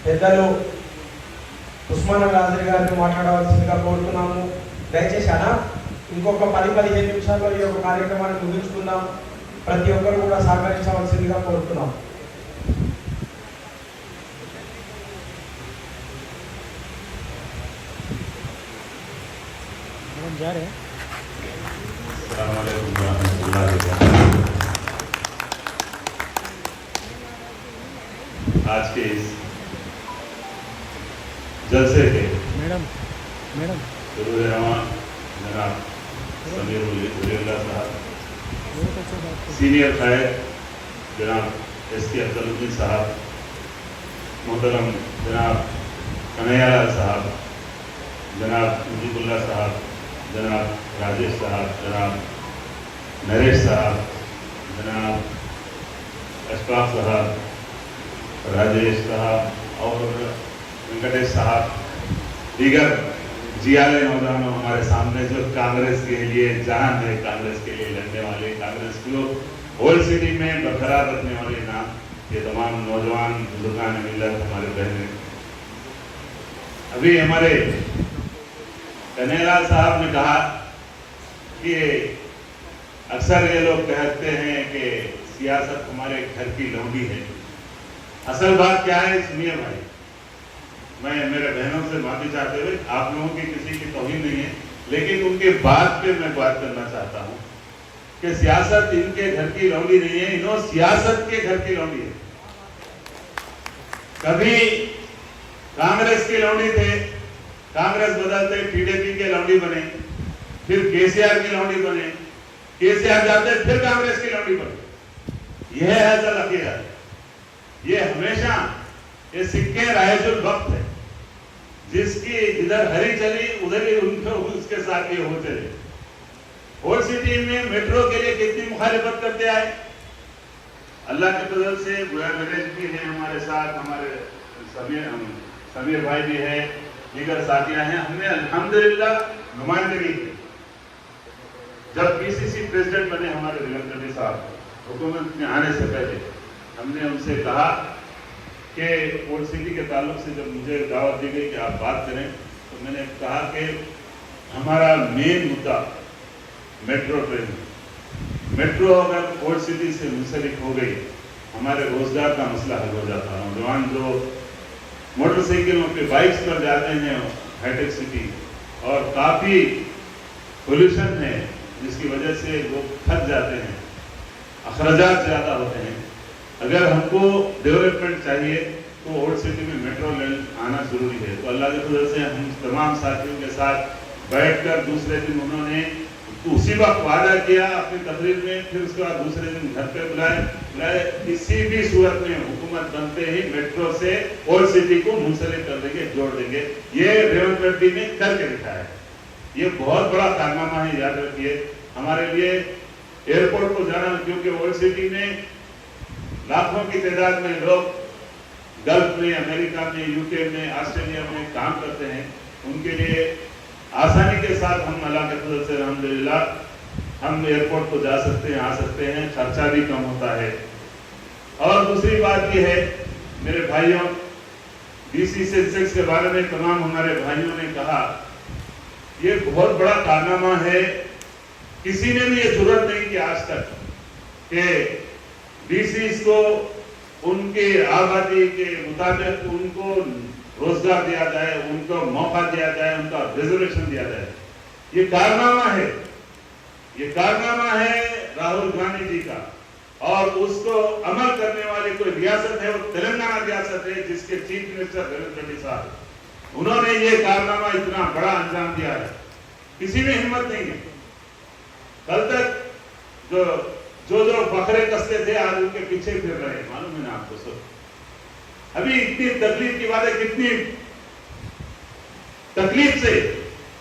పెద్దలు ఉస్మాన్ గాజీ గారిని మాట్లాడవలసిందిగా కోరుతున్నాము. దయచేసి అన్న ఇంకొక 10-15 నిమిషాల్లో ఈ యొక్క కార్యక్రమాన్ని ముగించుకుందాం. ప్రతి ఒక్కరు కూడా సహకరించవలసిందిగా కోరుతున్నాం. आज के इस जलसे के जनाब समीर वलीउल्लाह साहब, सीनियर कायद जनाब एस.के. अफजलुद्दीन साहब, मोहतरम जनाब कन्हैयालाल साहब, जनाब मुजीबुल्लाह साहब, जनाब राजेश साहब, जनाब नरेश साहब, जनाब अशफाक साहब, राजेश साहब और वेंकटेश साहब, दीगर जियाले नौजवानों हमारे सामने जो कांग्रेस के लिए जान है, कांग्रेस के लिए लड़ने वाले, कांग्रेस को होल सिटी में बरकरार रखने वाले नाम, ये तमाम नौजवान बुजुर्गान मिल्लत हमारे बहने। अभी हमारे कन्हैयालाल साहब ने कहा कि अक्सर ये लोग कहते हैं कि सियासत हमारे घर की लौंडी है। असल बात क्या है सुनिए भाई, मैं मेरे बहनों से माफी चाहते हुए, आप लोगों की किसी की तौहीन नहीं है, लेकिन उनके बात पे मैं बात करना चाहता हूँ कि सियासत इनके घर की लौंडी नहीं है, इन्हों सियासत के घर की लौंडी है। कभी कांग्रेस की लौंडी थे, कांग्रेस बदलते टीडीपी के लौंडी बने, फिर केसीआर की लौंडी बने, केसीआर जाते फिर कांग्रेस की लौंडी बने। यह है असल हकीकत। ये हमेशा ये सिक्के रायजुल वक्त है, जिसकी जिधर हरी चली उधर ही उनको उसके साथ ही हो चले। होल सिटी में मेट्रो के लिए कितनी मुखालिफत करते आए, अल्लाह के फजल से बुआ नरेश भी है हमारे साथ, हमारे समीर भाई भी है, दीगर साथियां हैं, हमने अल्हम्दुलिल्लाह नुमाइंदगी की। जब पीसीसी प्रेसिडेंट बने हमारे रेवंत रेड्डी साहब, हुकूमत में आने से पहले हमने उनसे कहा कि ओल्ड सिटी के ताल्लुक से जब मुझे दावत दी गई कि आप बात करें, तो मैंने कहा कि हमारा मेन मुद्दा मेट्रो ट्रेन, मेट्रो अगर ओल्ड सिटी से मुंसलिक हो गई, हमारे रोजगार का मसला हल हो जाता। नौजवान जो मोटरसाइकिलों पे बाइक्स पर जाते हैं हाईटेक सिटी, और काफ़ी पोल्यूशन है जिसकी वजह से लोग थक जाते हैं, अखराजात ज़्यादा होते हैं। अगर हमको डेवलपमेंट चाहिए तो ओल्ड सिटी में मेट्रो रेल आना जरूरी है। तो अल्लाह के फजल से हम तमाम साथियों के साथ बैठकर दूसरे दिन उन्होंने उसी वक्त वादा किया अपनी तकरीर में, फिर उसके बाद दूसरे दिन घर पे बुलाए किसी भी सूरत में हुकूमत बनते ही मेट्रो से ओल्ड सिटी को मुंसलिक कर देंगे, जोड़ देंगे। ये रेवंत रेड्डी ने करके दिखाया है। ये बहुत बड़ा कारनामा है, याद रखिए। हमारे लिए एयरपोर्ट को जाना, क्योंकि ओल्ड सिटी में लाखों की तादाद में लोग गल्फ में, अमेरिका में, यूके में, ऑस्ट्रेलिया में काम करते हैं, उनके लिए आसानी के साथ हम अल्लाह के फजल से अल्हम्दुलिल्लाह हम एयरपोर्ट को जा सकते हैं, आ सकते हैं, खर्चा भी कम होता है। और दूसरी बात ये है मेरे भाइयों, डीसी सेंसेक्स के बारे में तमाम हमारे भाइयों ने कहा, ये बहुत बड़ा कारनामा है। किसी ने भी ये जरूरत नहीं की आज तक कि डीसी को उनके आबादी के मुताबिक उनको रोजगार दिया जाए, उनको मौका दिया जाए, उनका रिजर्वेशन दिया जाए। ये कारनामा है, ये कारनामा है राहुल गांधी जी का, और उसको अमल करने वाली कोई रियासत है, वो तेलंगाना रियासत है, जिसके चीफ मिनिस्टर रेवंत रेड्डी साहब, उन्होंने ये कारनामा इतना बड़ा अंजाम दिया है, किसी में हिम्मत नहीं है। कल तक जो बकरे कसते थे आज उनके पीछे फिर रहे, मालूम है ना आपको सब। अभी इतनी तकलीफ की बात है, कितनी तकलीफ से,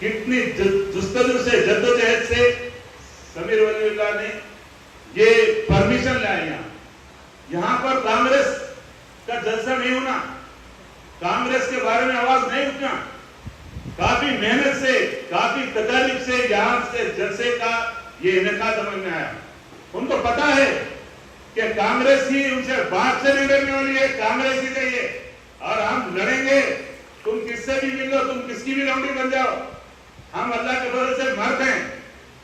कितनी जुस्तजू से, जद्दोजहद से समीर वलीउल्लाह ने ये परमिशन लाया। यहाँ पर कांग्रेस का जलसा नहीं होना, कांग्रेस के बारे में आवाज नहीं उठना, काफी मेहनत से, काफी तकलीफ से यहाँ से जलसे का ये इनेकाद समझ में आया। उनको पता है कि कांग्रेस ही उनसे बात से नहीं डरने वाली है, कांग्रेस ही चाहिए। اور ہم لڑیں گے. تم کس سے بھی مل لو, تم کس کی بھی لونڈی بن جاؤ, ہم اللہ کے فضل سے مرد ہیں,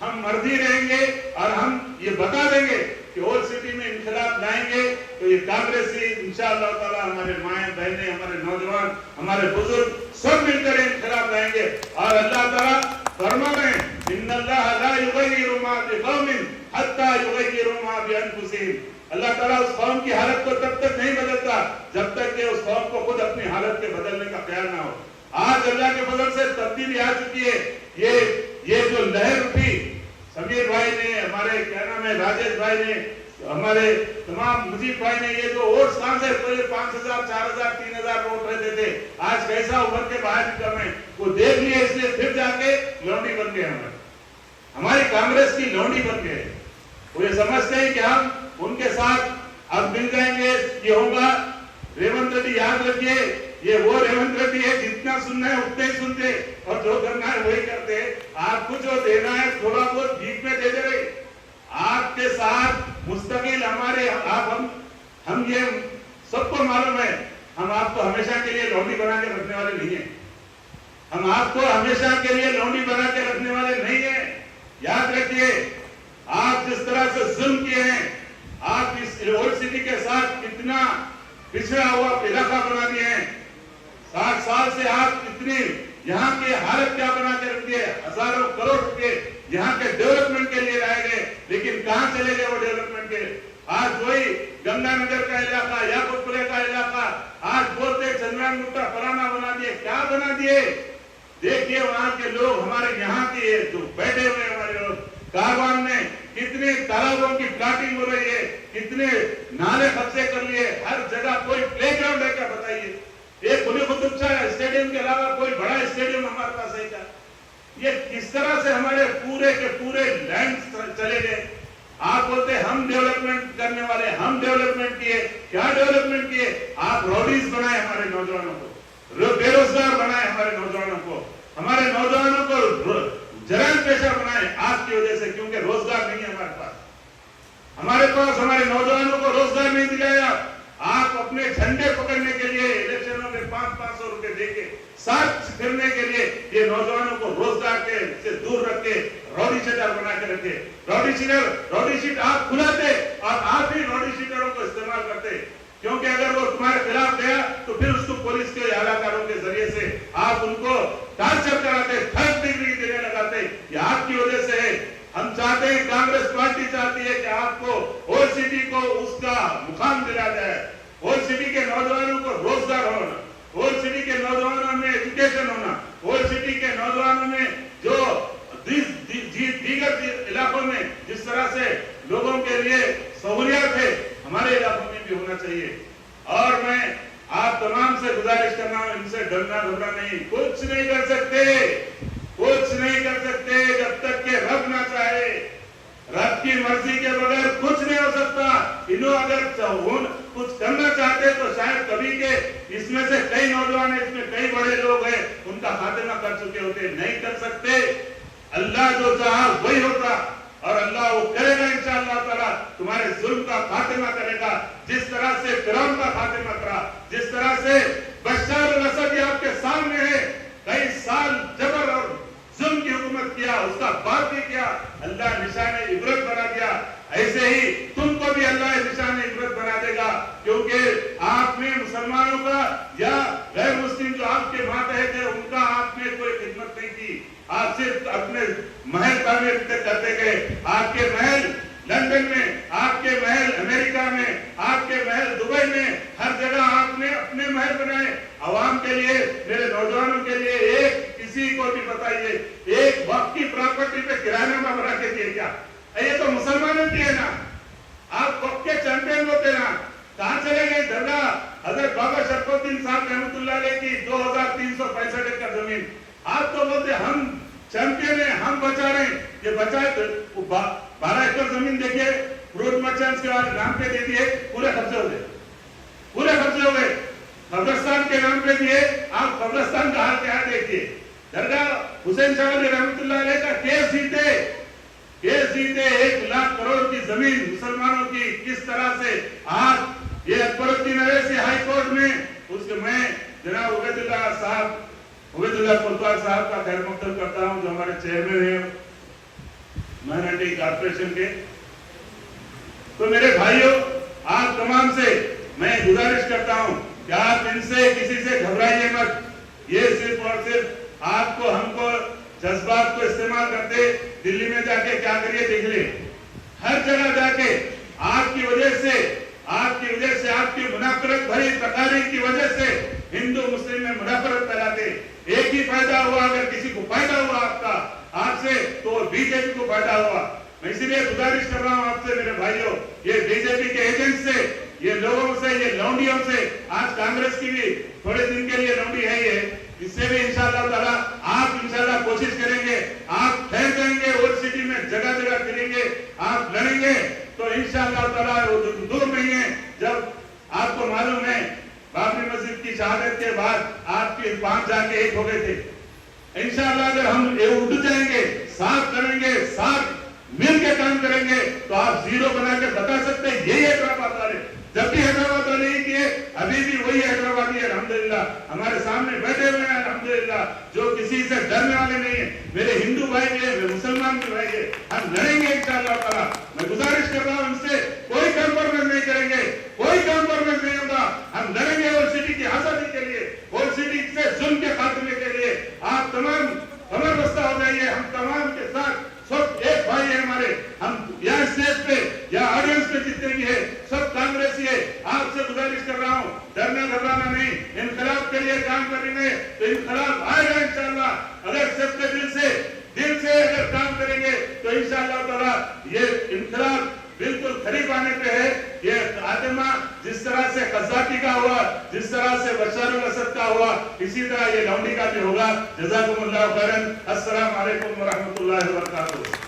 ہم مرد ہی رہیں گے. اور ہم یہ بتا دیں گے کہ اولڈ سٹی میں انقلاب لائیں گے تو یہ کانگریسی انشاءاللہ تعالی, ہمارے مائیں بہنیں, ہمارے نوجوان, ہمارے بزرگ سب مل کر انقلاب لائیں گے. اور اللہ تعالیٰ فرما رہے ہیں ان اللہ لا یغیر ما بقوم حتی یغیروا ما بانفسہم. اللہ تعالیٰ اس قوم کی حالت کو تب تک نہیں بدلتا جب تک کہ اس قوم کو خود اپنی حالت کے بدلنے کا خیال نہ ہو. آج اللہ کے فضل سے تبدیلی آ چکی ہے. یہ جو لہر اٹھی, سمیر بھائی نے, ہمارے کیا نام ہے راجیش بھائی نے, ہمارے تمام مجیب بھائی نے, یہ جو ووٹس کہاں سے پہلے 5,000 4,000 3,000 ووٹ رہتے تھے, آج کیسا ابھر کے باہر نکل رہے ہیں, وہ دیکھ لیے, اس لیے پھر جا کے لونڈی بن گئے. ہماری کانگریس کی لونڈی بن گئے. وہ یہ سمجھتے ہیں کہ ہم ان کے ساتھ اب مل جائیں گے, یہ ہوگا. ریونت ریڈی یاد رکھیے, یہ وہ ریونت ریڈی ہے جتنا سننا ہے اتنا ہی سنتے اور جو کرنا ہے وہی کرتے. آپ کو جو دینا ہے تھوڑا بہت بھیک میں دے دے رہے. آپ کے ساتھ مستقل ہمارے ہم یہ سب کو معلوم ہے, ہم آپ کو ہمیشہ کے لیے لونڈی بنا کے رکھنے والے نہیں ہیں. ہم آپ کو ہمیشہ کے لیے لونڈی بنا کے رکھنے والے نہیں ہیں. یاد رکھیے, آپ جس طرح سے ظلم کیے ہیں, آپ اس اولڈ سٹی کے ساتھ کتنا پچھڑا ہوا علاقہ بنا دیے ہیں. 60 سال سے آپ اتنی یہاں کی حالت کیا بنا کے رکھ دیے, ہزاروں کروڑ روپے یہاں کے ڈیولپمنٹ کے لیے لائے گئے, لیکن کہاں چلے گئے وہ ڈیولپمنٹ کے. آج وہی گنگا نگر کا علاقہ, یاقوت پورے کا علاقہ, آج بولتے چندران گپتا فلانا بنا دیے. کیا بنا دیے؟ دیکھیے وہاں کے لوگ, ہمارے یہاں کے جو بیٹھے ہوئے ہمارے لوگ, کاروان میں کتنے تالابوں کی پلاٹنگ ہو رہی ہے, کتنے نالے قبضے کر لیے. ہر جگہ کوئی پلے گراؤنڈ ہے کیا بتائیے؟ ایک قلی قطب شاہ اسٹیڈیم کے علاوہ کوئی بڑا اسٹیڈیم ہمارے پاس ہے کیا؟ یہ کس طرح سے ہمارے پورے کے پورے لینڈ چلے گئے. آپ بولتے ہم ڈیولپمنٹ کرنے والے, ہم ڈیولپمنٹ کیے. کیا ڈیولپمنٹ کیے؟ آپ روڈیز بنائے ہمارے نوجوانوں کو, بے روزگار بنائے ہمارے نوجوانوں کو, ہمارے نوجوانوں کو جرائم پیشہ بنائے آپ کی وجہ سے, کیونکہ روزگار نہیں ہے ہمارے پاس. ہمارے پاس ہمارے نوجوانوں کو روزگار نہیں دلایا. آپ اپنے جھنڈے پکڑنے کے لیے الیکشنوں میں 500 روپے دے کے ساتھ پھرنے کے لیے یہ نوجوانوں کو روزگار کے سے دور رکھ کے روڈی شیٹر بنا کے رکھے. روڈی شیٹ آپ کھلاتے اور آپ ہی روڈی شیٹروں کو استعمال کرتے, کیونکہ اگر وہ تمہارے خلاف گیا تو پھر اس کو پولیس کے اعلیٰ کاروں کے ذریعے سے آپ ان کو ٹارچر کراتے, 3rd ڈگری دینے لگاتے. یہ آپ کی وجہ سے ہے. ہم چاہتے ہیں, کانگریس پارٹی چاہتی ہے کہ آپ کو اولڈ سٹی کو اس کا مقام دلا جائے. اولڈ سٹی کے نوجوانوں کو روزگار ہونا, اولڈ سٹی کے نوجوانوں میں ایجوکیشن ہونا, اولڈ سٹی کے نوجوانوں میں جو دیگر علاقوں میں جس طرح سے لوگوں کے لیے سہولیات ہے ہمارے علاقوں میں بھی ہونا چاہیے. اور میں آپ تمام سے گزارش کرنا ہوں, ان سے ڈرنا گھبرا نہیں. کچھ نہیں کر سکتے, کچھ نہیں کر سکتے جب تک کہ رب نہ چاہے. رب کی مرضی کے بغیر کچھ نہیں ہو سکتا. انہوں اگر کچھ کرنا چاہتے تو شاید کبھی کے اس میں سے کئی نوجوان ہیں, اس میں کئی بڑے لوگ ہیں, ان کا خاتمہ کر چکے ہوتے. نہیں کر سکتے. اللہ جو چاہا وہی ہوتا, اور اللہ وہ کرے گا انشاءاللہ تعالی. تمہارے ظلم کا خاتمہ کرے گا, جس طرح سے فرعون کا خاتمہ کرا, جس طرح سے بشار الاسد آپ کے سامنے ہے, کئی سال جبر اور ظلم کی حکومت کیا, اس کا باپ بھی کیا, اللہ نشان عبرت بنا دیا. ایسے ہی تم کو بھی اللہ نشان عبرت بنا دے گا, کیونکہ آپ نے مسلمانوں کا یا غیر مسلم جو آپ کے ماتحت ہے ان کا آپ نے کوئی خدمت نہیں کی. آپ صرف اپنے محل تعمیر کرتے گئے. آپ کے محل لندن میں, آپ کے محل امریکہ میں, آپ کے محل دبئی میں, ہر جگہ آپ نے اپنے محل بنائے. عوام کے لیے, میرے نوجوانوں کے لیے ایک کسی کو بھی بتائیے ایک وقت کی پراپرٹی پہ کرایہ نامہ بنا کے دیے کیا؟ یہ تو مسلمانوں کی ہے نا. آپ وقت کے چیمپئن ہوتے نا. کہاں چلے گئے؟ درگاہ حضرت بابا شرف الدین صاحب رحمۃ اللہ علیہ کی 2365 ایکڑ زمین. آپ تو بولتے ہم چیمپئن ہیں, ہم بچا رہے ہیں. یہ بچائے 12 ایکڑ زمین دیکھیے فروٹ مرچنٹس کے نام پہ دے دیے, پورے قبضے ہو گئے, پورے قبضے ہو گئے. قبرستان کے نام پہ دیے, آپ قبرستان کا حال کیا دیکھیے. درگاہ حسین شاہ ولی رحمۃ اللہ علیہ کا کیس جیتے 1 لاکھ کروڑ کی زمین مسلمانوں کی, کس طرح سے آج یہ اکبر الدین اویسی ہائی کورٹ میں اس کے میں अब्दुल्ला कोतवाल साहब का खैर मकदम करता हूं, जो हमारे चेयरमैन हैं माइनॉरिटी कॉर्पोरेशन के। तो मेरे भाइयों, आप तमाम से मैं गुजारिश करता हूं कि आप इनसे किसी से घबराइए मत। ये सिर्फ और सिर्फ आपको हमको जज्बात को इस्तेमाल करते दिल्ली में जाके क्या करिए देख ले। हर जगह जाके आपकी वजह से आपकी मुनाफरत भरी तकारीर की वजह से हिंदू मुस्लिम में मुनाफरत फैलाते। एक ही फायदा हुआ, अगर किसी को फायदा हुआ आपसे तो बीजेपी को फायदा हुआ। मैं इसीलिए गुजारिश कर रहा हूं आपसे मेरे भाइयों, ये बीजेपी के एजेंट से, ये लोगों से, ये लौंडियों से, आज कांग्रेस की भी थोड़े दिन के लिए लौंडी है ये, इससे भी इंशाअल्लाह ताला आप इंशाअल्लाह कोशिश करेंगे, आप ठहर जाएंगे, ओल्ड सिटी में जगह जगह फिरेंगे, आप लड़ेंगे तो इंशाअल्लाह ताला वो दूर नहीं है। जब आपको मालूम है बाबरी मस्जिद की शहादत के बाद आपके 5 जाके 1 हो गए थे। इंशाअल्लाह अगर हम उठ जाएंगे, साथ करेंगे, साथ मिल के काम करेंगे तो आप 0 बना के बता सकते हैं यही हैदराबाद वाले। जब भी हैदराबाद वाले ही किए, अभी भी वही हैदराबादी है अल्हम्दुलिल्लाह, हमारे सामने बैठे हुए हैं अल्हम्दुलिल्लाह, जो किसी से डरने वाले नहीं है। मेरे हिंदू भाई भी है, मेरे मुसलमान भी भाई है, हम लड़ेंगे इंशाअल्लाह ताला। मैं गुजारिश कर रहा हूं उनसे, कोई कॉम्प्रोमाइज नहीं करेंगे, कोई कॉम्प्रोमाइज नहीं होगा। हम लड़ेंगे ओल्ड सिटी की आजादी के लिए, ओल्ड सिटी से जुल्म के खात्मे के लिए। आप तमाम कमर बस्ता हो जाइए, हम तमाम के साथ सब एक भाई है हमारे। हम यहाँ स्टेज पे या ऑडियंस पे जितने भी है सब कांग्रेसी है। आपसे गुजारिश कर रहा हूँ, डरना घबराना नहीं, इनकलाब के लिए काम करेंगे तो इनकलाब आएगा इंशाअल्लाह। अगर सबके दिल से अगर काम करेंगे तो इंशाअल्लाह ताला ये इनकलाब बिल्कुल खरी पाने पे है। ये आतिमा जिस तरह से कज़ाकी का हुआ, जिस तरह से बशर अल असद का हुआ, इसी तरह ये लौंडी का भी होगा। जज़ाकुमुल्लाहु खैरन। अस्सलामु अलैकुम व रहमतुल्लाहि व बरकातुहू।